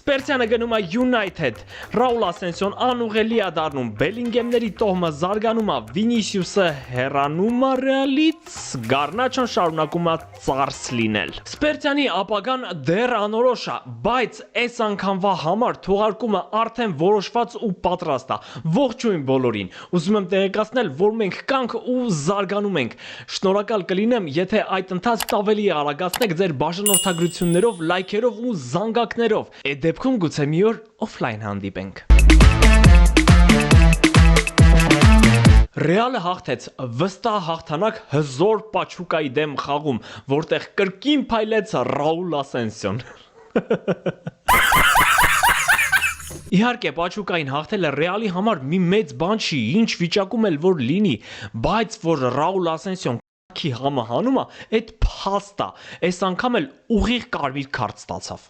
Սպերցյանը գնում է United, Ռաուլ Ասենսիոն անուղելի է դառնում, Բելինգեմների տոհմը զարգանում է, Վինիսիուսը հեռանում է Ռեալից, Գառնաչոն շարունակում է ծարս լինել։ Սպերցյանի ապագան դեռ անորոշ է, բայց այս անգամվա համար թողարկումը արդեն որոշված ու պատրաստ է։ Ողջույն բոլորին։ Ուզում եմ տեղեկացնել, որ մենք կանք ու զարգանում ենք։ Շնորհակալ կլինեմ, եթե այդ ընթացքն ավելի արագացնեք ձեր բաժանորդագրություններով, լայքերով ու զանգակներով։ Այդ դեպքում գուցե մի օր օֆլայն հանդիպենք։ Ռեալը հաղթեց վստահ հաղթանակ հզոր Պաչուկայի դեմ խաղում, որտեղ կրկին փայլեց Ռաուլ Ասենսիոն։ Իհարկե, Պաչուկային հաղթելը Ռեալի համար մի մեծ բան չի, ինչ վիճակում էլ որ լինի, բայց որ Ռաուլ Ասենսիոն քի համը հանում է, այդ փաստ է։ Այս անգամ էլ ուղիղ կարմիր քարտ ստացավ։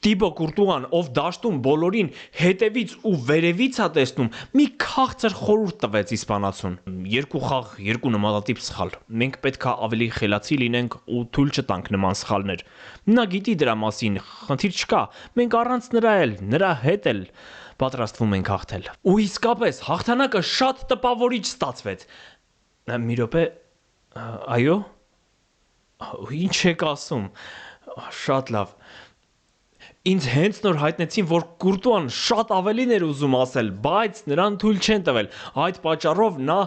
Տիբո Կուրտուան, ով դաշտում բոլորին հետևից ու վերևից է տեսնում, մի քաղցր խորհուրդ տվեց իսպանացուն։ Երկու խաղ, երկու նմանատիպ սխալ։ Մենք պետք է ավելի խելացի լինենք ու թույլ չտանք նման սխալներ։ Նա գիտի դրա մասին, խնդիր չկա։ Մենք առանց նրա հետ էլ պատրաստվում ենք հաղթել։ Ու իսկապես հաղթանակը շատ տպավորիչ ստացվեց։ Մի րոպե, այո։ Ինչ եք ասում։ Շատ լավ։ Ինձ հենց նոր հայտնեցին, որ Կուրտուան շատ ավելին էր ուզում ասել, բայց նրան թույլ չեն տվել։ Այդ պատճառով նա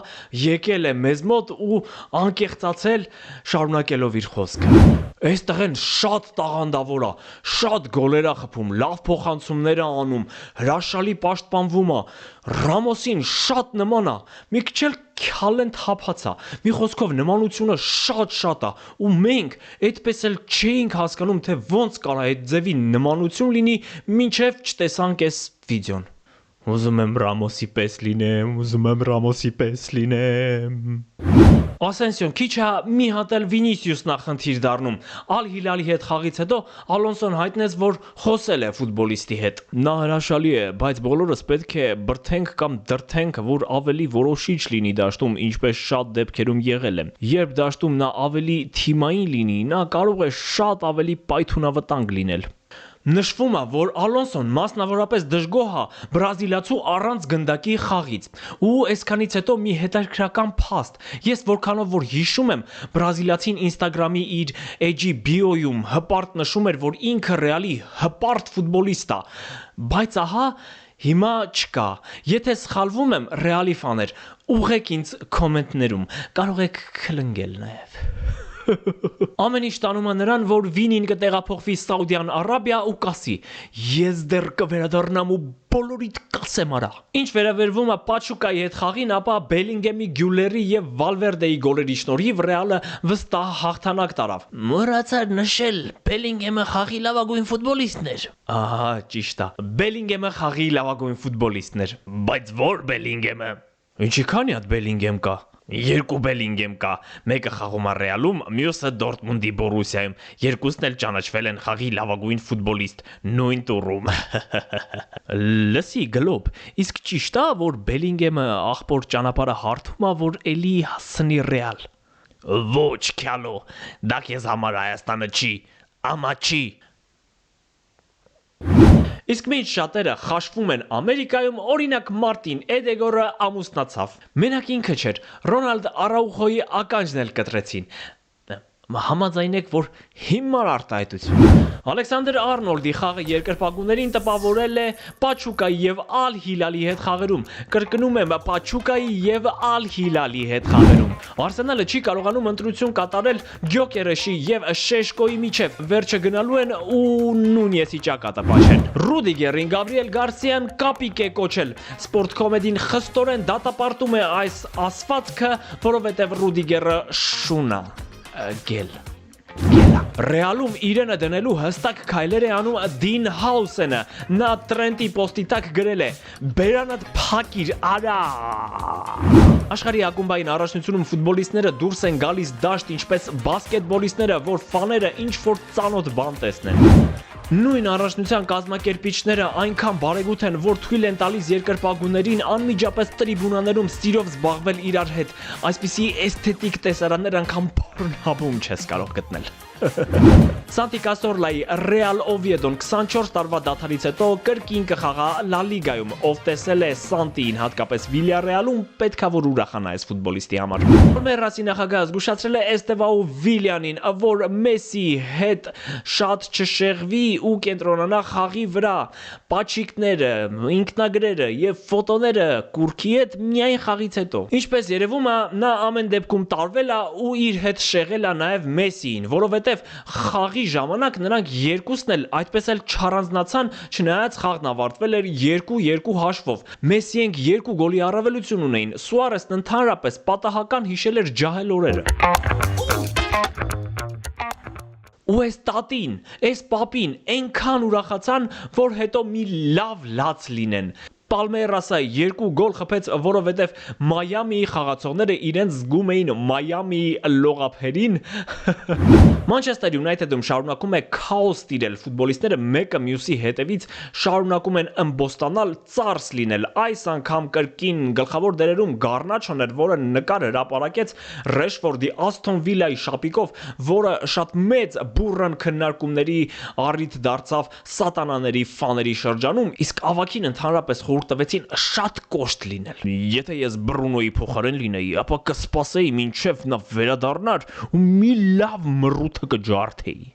եկել է մեզ մոտ ու անկեղծացել, շարունակելով իր խոսքը։ Այս տղեն շատ տաղանդավոր է, շատ գոլեր է խփում, լավ փոխանցումներ է անում, հրաշալի պաշտպանվում է, Ռամոսին շատ նման է, մի քիչ էլ քալենտ հափած է, մի խոսքով նմանությունը շատ է, ու մենք այդպես էլ չէինք հասկանում, թե ոնց կարա այդ ձևի նմանություն լինի, մինչև չտեսանք այս վիդեոն։ Ուզում եմ Ռամոսի պես լինեմ։ Ասենսիոն քիչ է մի հատ էլ Վինիսիուսն է խնդիր դառնում։ Ալ Հիլալի հետ խաղից հետո Ալոնսոն հայտնեց, որ խոսել է ֆուտբոլիստի հետ։ Նա հրաշալի է, բայց բոլորս պետք է բրթենք կամ դրթենք, որ ավելի որոշիչ լինի դաշտում, ինչպես շատ դեպքերում եղել է։ Երբ դաշտում նա ավելի թիմային լինի, նա կարող է շատ ավելի պայթունավտանգ լինել։ Նշվում է, որ Ալոնսոն մասնավորապես դժգոհ է բրազիլացու առանց գնդակի խաղից։ Ու այսքանից հետո մի հետաքրքրական փաստ։ Ես որքանով որ հիշում եմ, բրազիլացին Instagram-ի իր էջի բիոյում հպարտ նշում էր, որ ինքը Ռեալի հպարտ ֆուտբոլիստ է։ Բայց ահա հիմա չկա։ Եթե սխալվում եմ, Ռեալի ֆաներ, ուղղեք ինձ կոմենտներում։ Կարող եք քլնգել նաև։ Ամեն ինչ տանում է նրան, որ Վինին կտեղափոխվի Սաուդյան Արաբիա ու կասի. Ես դեռ կվերադառնամ ու բոլորիդ կասեմ արա։ Ինչ վերաբերվում է Պաչուկայի հետ խաղին, ապա Բելինգեմի, Գյուլերի եւ Վալվերդեի գոլերի շնորհիվ Ռեալը վստահ հաղթանակ տարավ։ Մոռացար նշել, Բելինգեմը խաղի լավագույն ֆուտբոլիստն էր։ Ահա, ճիշտ է։ Բելինգեմը խաղի լավագույն ֆուտբոլիստն էր, բայց ո՞ր Բելինգեմը։ Ինչի քանի հատ Բելինգեմ կա։ Երկու Բելինգեմ կա, մեկը խաղում է Ռեալում, մյուսը Դորտմունդի Բորուսիայում, երկուսն էլ ճանաչվել են խաղի լավագույն ֆուտբոլիստ, նույն տուրում։ Լսի գլոբ, իսկ ճիշտ է, որ Բելինգեմը աղբոր ճանապարհը հարթում է, որ էլի հասնի Ռեալ։ Ոչ, քյալո, դա քեզ համար Հայաստանը չի, ամա չի։ Իսկ մինչ շատերը խաշվում են Ամերիկայում, օրինակ Մարտին Էդեգորը ամուսնացավ։ Մենակ ինքը չէր, Ռոնալդ Արաուխոյի ականջն էլ կտրեցին։ Համաձայնեք, որ հիմար արտահայտություն։ Ալեքսանդր Արնոլդի խաղը երկրպագուներին տպավորել է Պաչուկայի եւ Ալ Հիլալի հետ խաղերում։ Կրկնում եմ, Պաչուկայի եւ Ալ Հիլալի հետ խաղերում։ Արսենալը չի կարողանում ընտրություն կատարել Գյոկերեշի եւ Շեշկոյի միջև։ Վերջը գնալու են ու Նունյեսի ճակատը պաշեն։ Ռուդիգերին Գաբրիել Գարսիան կապիկ է կոչել։ Սպորտ կոմեդին խստորեն դատապարտում է այս ասվածքը, որովհետեւ Ռուդիգերը շունա գել։ Ռեալում իրենը դնելու հստակ քայլեր է անում Դին Հաուսենը։ Նա Տրենտի պոստի տակ գրել է. «Բերանդ փակիր, արա»։ Աշխարհի ակումբային առաջնությունում ֆուտբոլիստները դուրս են գալիս դաշտ, ինչպես բասկետբոլիստները, որ ֆաները ինչ-որ ծանոթ բան տեսնեն։ Նույն առաջնության կազմակերպիչները այնքան բարեգութ են, որ թույլ են տալիս երկրպագուներին անմիջապես տրիբունաներում սիրով զբաղվել իրար հետ։ Այսպիսի էսթետիկ տեսարաններ անգամ Pornhub-ում չես կարող գտնել։ Սանտի Կասորլայի Ռեալ Օվիեդոն 24 տարվա դադարից հետո կրկին կխաղա Լա Լիգայում, ով տեսել է Սանտիին, հատկապես Վիլյարեալում, պետքա որ ուրախանա այս ֆուտբոլիստի համար։ Պալմերասի նախագահը զգուշացրել է Էստեվաու Վիլյանին, որ Մեսսիի հետ շատ չշեղվի ու կենտրոնանա խաղի վրա։ Պաչիկները, ինքնագրերը եւ ֆոտոները կուրքի հետ միայն խաղից հետո։ Ինչպես երևում է, նա ամեն դեպքում տարվել է ու իր հետ շեղել է նաեւ Մեսսիին, որովհետեւ խաղի ժամանակ նրանք երկուսն էլ այդպես էլ չառանձնացան, չնայած խաղն ավարտվել էր 2-2 հաշվով։ Մեսսիենք 2 գոլի առավելություն ունեին։ Սուարեսն ընդհանրապես պատահական հիշել էր ջահել օրերը։ Ու այս տատին, այս պապին այնքան ուրախացան, որ հետո մի լավ լաց լինեն։ Պալմերասը 2 գոլ խփեց, որովհետև Մայամիի խաղացողները իրենց զգում էին Մայամիի լողափերին։ Մանչեսթեր Յունայթեդում շարունակում է քաոս տիրել, ֆուտբոլիստները մեկը մյուսի հետևից շարունակում են ըմբոստանալ, ծարս լինել։ Այս անգամ կրկին գլխավոր դերերում Գառնաչոն էր, որը նկար հրապարակեց Ռեշֆորդի Ասթոն Վիլայի շապիկով, որը շատ մեծ բուրըն քննարկումների առիթ դարձավ սատանաների ֆաների շրջանում, իսկ ավագին ընդհանրապես տվեցին շատ կոշտ լինել։ Եթե ես Բրունոյի փոխարեն լինեի, ապա կսպասեի մինչև նա վերադառնար ու մի լավ մռութը կջարդեի։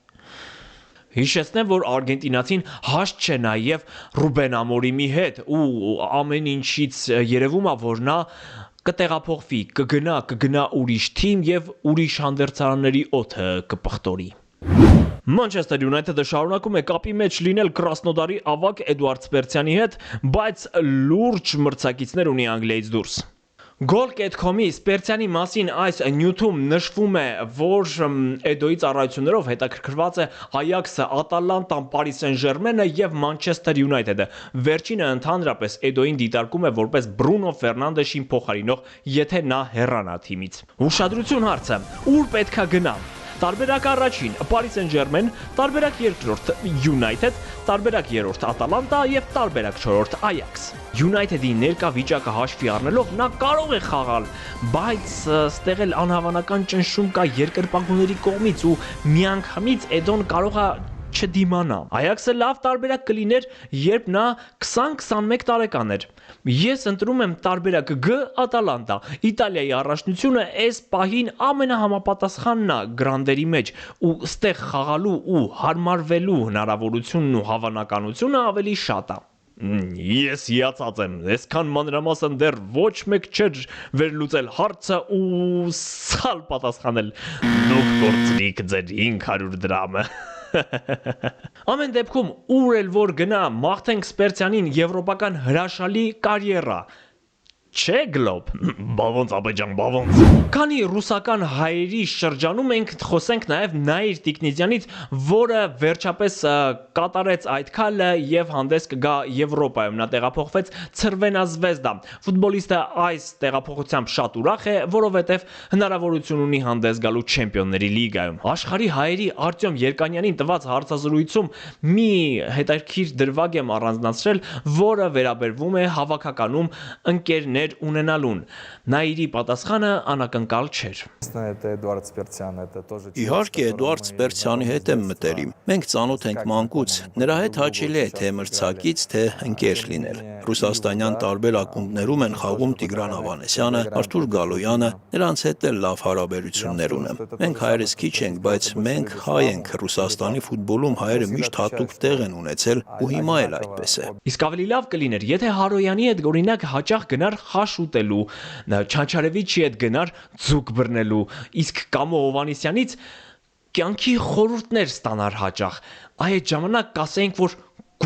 Հիշեցնեմ, որ արգենտինացին հաշտ չէ նաև Ռուբեն Ամորիմի հետ ու ամեն ինչից երևում է, որ նա կտեղափոխվի, կգնա ուրիշ թիմ եւ ուրիշ հանդերձարանների օդը կպղտորի։ Մանչեսթեր Յունայթեդը շարունակում է կապի մեջ լինել Կրասնոդարի ավագ Էդուարդ Սպերցյանի հետ, բայց լուրջ մրցակիցներ ունի Անգլիայից դուրս։ Goal.com-ի Սպերցյանի մասին այս նյութում նշվում է, որ Էդոյի ծառայություններով հետաքրքրված է Այաքսը, Ատալանտան, Պարի Սեն-Ժերմենը եւ Մանչեսթեր Յունայթեդը։ Վերջինը ընդհանրապես Էդոյին դիտարկում է որպես Բրունո Ֆերնանդեշին փոխարինող, եթե նա հեռանա թիմից։ Ուշադրություն հարցը՝ ուր պետքա գնա։ Տարբերակ առաջին Պարի Սեն-Ժերմեն, տարբերակ երկրորդ Յունայթեդ, տարբերակ երրորդ Ատալանտա եւ տարբերակ չորրորդ Այաքս։ Յունայթեդի ներկա վիճակը հաշվի առնելով նա կարող է խաղալ, բայց ստեղ էլ անհավանական ճնշում կա երկրպագուների կողմից ու միանգամից Էդոն կարող է չդիմանա։ Այաքսը լավ տարբերակ կլիներ, երբ նա 20-21 տարեկան էր։ Ես ընտրում եմ տարբերակ G Ատալանտա։ Իտալիայի առաջնությունը այս պահին ամենահամապատասխանն է գրանդերի մեջ ու ստեղ խաղալու ու հարմարվելու հնարավորությունն ու հավանականությունը ավելի շատ է։ Ես հիացած եմ, այսքան մանրամասն դեռ ոչ մեկ չէր վերլուծել հարցը ու սխալ պատասխանել։ Դուք գործրիք ձեր 500 դրամը։ Ամեն դեպքում ուր էլ որ գնա, մաղթենք Սպերցյանին եվրոպական հրաշալի կարիերա։ Չէ գլոբ, բավոնց ապեջան, բավոնց։ Քանի ռուսական հայերի շրջանում ենք խոսենք նաև Նաիր Տիկնիզյանից, որը վերջապես կատարեց այդ քայլը եւ հանդես կգա Եվրոպայում։ Նա տեղափոխվեց Ցրվենա Զվեզդա։ Ֆուտբոլիստը այս տեղափոխությամբ շատ ուրախ է, որովհետեւ հնարավորություն ունի հանդես գալու Չեմպիոնների լիգայում։ Աշխարհի հայերի Արտյոմ Երկանյանին տված հարցազրույցում մի հետաքրքիր դրվագ եմ առանձնացրել, որը վերաբերվում է հավաքականում ընկերներ ունենալուն։ Նաիրի պատասխանը անակնկալ չէր։ Իհարկե, Էդուարդ Սպերցյանի հետ եմ մտերիմ։ Մենք ծանոթ ենք մանկուց։ Նրա հետ հաճելի է թե մրցակից, թե ընկեր լինել։ Ռուսաստանյան տարբեր ակումբներում են խաղում Տիգրան Ավանեսյանը, Արթուր Գալոյանը, նրանց հետ էլ լավ հարաբերություններ ունեմ։ Մենք հայերս քիչ ենք, բայց մենք հայ ենք։ Ռուսաստանի ֆուտբոլում հայերը միշտ հատուկ տեղ են ունեցել ու հիմա էլ այդպես է։ Իսկ ավելի լավ կլիներ, եթե Հարոյանի հետ օրինակ հաճախ գնար խաշ ուտելու, Չանչարևիչի հետ գնար ձուկ բռնելու, իսկ Կամո Հովանեսյանից կյանքի խորհուրդներ ստանար հաճախ։ Այդ ժամանակ կասեինք, որ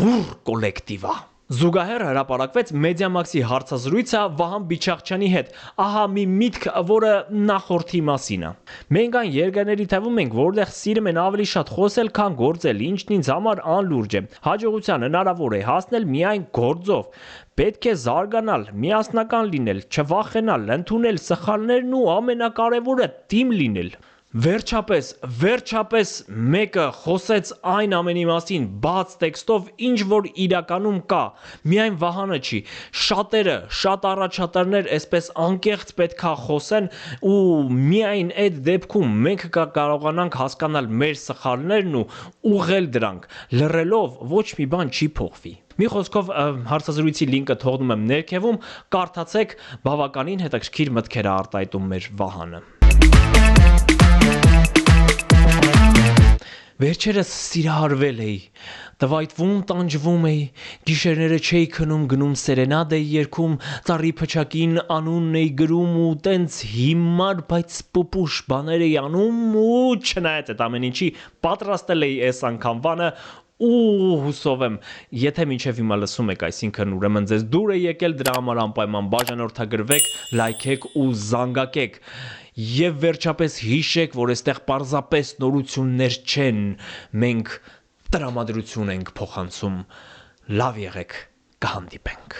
գուր կոլեկտիվ է։ Զուգահեռ հրապարակվեց Մեդիամաքսի հարցազրույցը Վահան Բիչախչյանի հետ։ Ահա մի միտք, որը նախորդի մասին է։ Մենք այն երկրների թվում ենք, որտեղ սիրում են ավելի շատ խոսել, քան գործել, ինչն ինձ համար անլուրջ է։ Հաջողության հնարավոր է հասնել միայն գործով։ Պետք է զարգանալ, միասնական լինել, չվախենալ, ընդունել սխալներն ու ամենակարևորը՝ թիմ լինել։ Վերջապես մեկը խոսեց այն ամենի մասին բաց տեքստով, ինչ որ իրականում կա, միայն Վահանը չի, շատ առաջատարներ այսպես անկեղծ պետքա խոսեն ու միայն այդ դեպքում մենք կարողանանք հասկանալ մեր սխալներն ու ուղղել դրանք, լռելով ոչ մի բան չի փոխվի։ Մի խոսքով հարցազրույցի լինկը թողնում եմ ներքևում, կարդացեք, բավականին հետաքրքիր մտքեր է արտահայտում մեր Վահանը։ Վերջերս սիրահարվել էի, տվայտվում տանջվում էի, գիշերները չէի քնում գնում սերենադ էի երգում, ծառի փչակին անունն էի գրում ու տենց հիմար բայց պուպուշ բաներ էի անում ու չնայած այդ ամեն ինչի պատրաստել էի այս անգամվանը ու հուսով եմ, եթե մինչև հիմա լսում եք, այսինքն ուրեմն ձեզ դուր է եկել, դրա համար անպայման բաժանորդագրվեք, լայքեք ու զանգակեք։ Եվ վերջապես հիշեք, որ այստեղ պարզապես նորություններ չեն, մենք տրամադրություն ենք փոխանցում, լավ եղեք, կհանդիպենք։